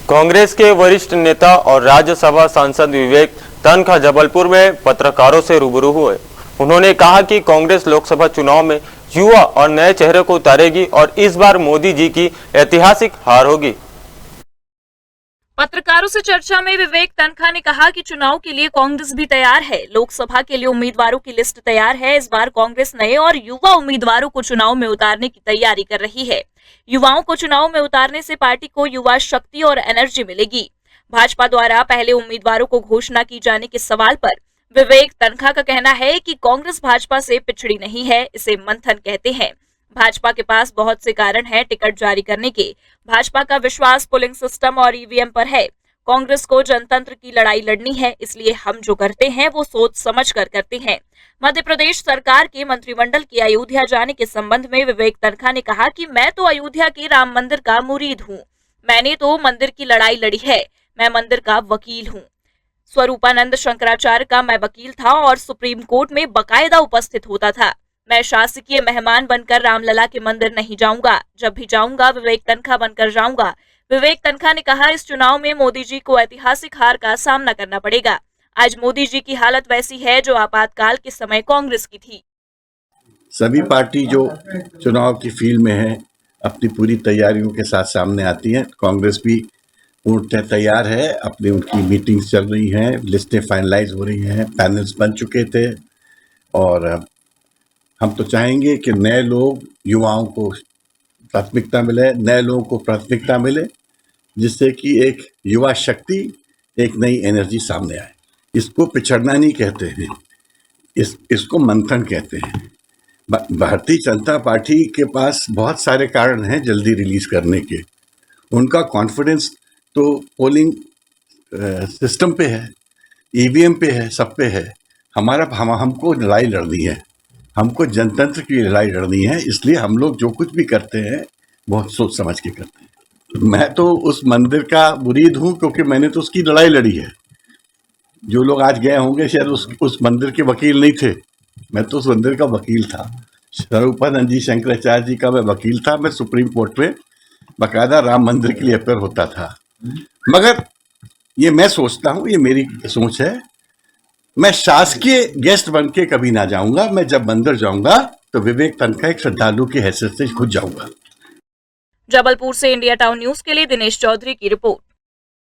कांग्रेस के वरिष्ठ नेता और राज्यसभा सांसद विवेक तन्खा जबलपुर में पत्रकारों से रूबरू हुए। उन्होंने कहा कि कांग्रेस लोकसभा चुनाव में युवा और नए चेहरे को उतारेगी और इस बार मोदी जी की ऐतिहासिक हार होगी। पत्रकारों से चर्चा में विवेक तन्खा ने कहा कि चुनाव के लिए कांग्रेस भी तैयार है। लोकसभा के लिए उम्मीदवारों की लिस्ट तैयार है। इस बार कांग्रेस नए और युवा उम्मीदवारों को चुनाव में उतारने की तैयारी कर रही है। युवाओं को चुनाव में उतारने से पार्टी को युवा शक्ति और एनर्जी मिलेगी। भाजपा द्वारा पहले उम्मीदवारों को घोषणा की जाने के सवाल पर विवेक तन्खा का कहना है कि कांग्रेस भाजपा से पिछड़ी नहीं है, इसे मंथन कहते हैं। भाजपा के पास बहुत से कारण हैं टिकट जारी करने के। भाजपा का विश्वास पोलिंग सिस्टम और ईवीएम पर है। कांग्रेस को जनतंत्र की लड़ाई लड़नी है, इसलिए हम जो करते हैं वो सोच समझ कर करते हैं। मध्य प्रदेश सरकार के मंत्रिमंडल के अयोध्या जाने के संबंध में विवेक तन्खा ने कहा कि मैं तो अयोध्या के राम मंदिर का मुरीद हूँ। मैंने तो मंदिर की लड़ाई लड़ी है। मैं मंदिर का वकील हूँ। स्वरूपानंद शंकराचार्य का मैं वकील था और सुप्रीम कोर्ट में बाकायदा उपस्थित होता था। मैं शासकीय मेहमान बनकर रामलला के मंदिर नहीं जाऊंगा। जब भी जाऊंगा विवेक तन्खा बनकर जाऊंगा। विवेक तन्खा ने कहा इस चुनाव में मोदी जी को ऐतिहासिक हार का सामना करना पड़ेगा। आज मोदी जी की हालत वैसी है जो आपातकाल के समय कांग्रेस की थी। सभी पार्टी जो चुनाव की फील्ड में है अपनी पूरी तैयारियों के साथ सामने आती है। कांग्रेस भी पूर्णतः तैयार है। अपनी उनकी मीटिंग्स चल रही हैं, लिस्टें फाइनलाइज हो रही हैं, पैनल्स बन चुके थे और हम तो चाहेंगे कि नए लोग, युवाओं को प्राथमिकता मिले, नए लोगों को प्राथमिकता मिले, जिससे कि एक युवा शक्ति, एक नई एनर्जी सामने आए। इसको पिछड़ना नहीं कहते हैं, इसको मंथन कहते हैं। भारतीय जनता पार्टी के पास बहुत सारे कारण हैं जल्दी रिलीज करने के। उनका कॉन्फिडेंस तो पोलिंग सिस्टम पे है, ईवीएम पे है, सब पे है। हमको लड़ाई लड़नी है, हमको जनतंत्र की लड़ाई लड़नी है। इसलिए हम लोग जो कुछ भी करते हैं बहुत सोच समझ के करते हैं। मैं तो उस मंदिर का मुरीद हूँ क्योंकि मैंने तो उसकी लड़ाई लड़ी है। जो लोग आज गए होंगे शायद उस मंदिर के वकील नहीं थे, मैं तो उस मंदिर का वकील था। स्वरूपानंद जी शंकराचार्य जी का मैं वकील था। मैं सुप्रीम कोर्ट में बाकायदा राम मंदिर के लिए अपेयर होता था। मगर ये मैं सोचता हूँ, ये मेरी सोच है, मैं शासकीय गेस्ट बन के कभी ना जाऊंगा। मैं जब मंदिर जाऊंगा तो विवेक तन्खा एक श्रद्धालु की हैसियत से खुद जाऊंगा। जबलपुर से इंडिया टाउन न्यूज के लिए दिनेश चौधरी की रिपोर्ट।